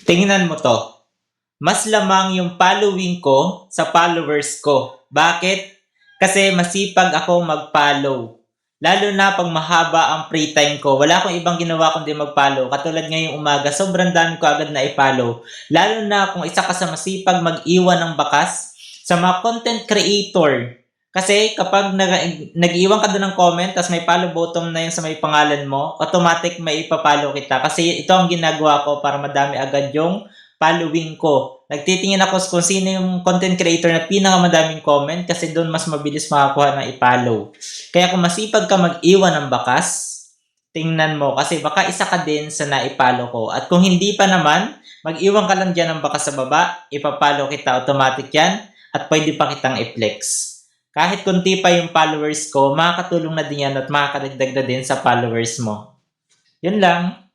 Tingnan mo 'to, mas lamang yung following ko sa followers ko. Bakit? Kasi masipag akong mag-follow. Lalo na 'pag mahaba ang free time ko, wala akong ibang ginawa kundi mag-follow. Katulad ngayong umaga, sobrang dami ko agad na-i-follow. Lalo na kung isa ka sa masipag mag-iwan ng bakas sa mga content creator. Kasi kapag nag-iwan ka doon ng comment, tapos may follow button na yun sa may pangalan mo, automatic may ipapollow kita. Kasi ito ang ginagawa ko para madami agad yung following ko. Nagtitingin ako kung sino yung content creator na pinakamadaming comment kasi doon mas mabilis makakuha ng i-follow. Kaya kung masipag ka mag-iwan ng bakas, tingnan mo kasi baka isa ka din sa na-i-follow ko. At kung hindi pa naman, mag-iwan ka lang dyan ng bakas sa baba, ipapollow kita, automatic yan, at pwede pa kitang i-flex. Kahit kunti pa yung followers ko, makakatulong na din yan at makakadagdag na din sa followers mo. Yun lang.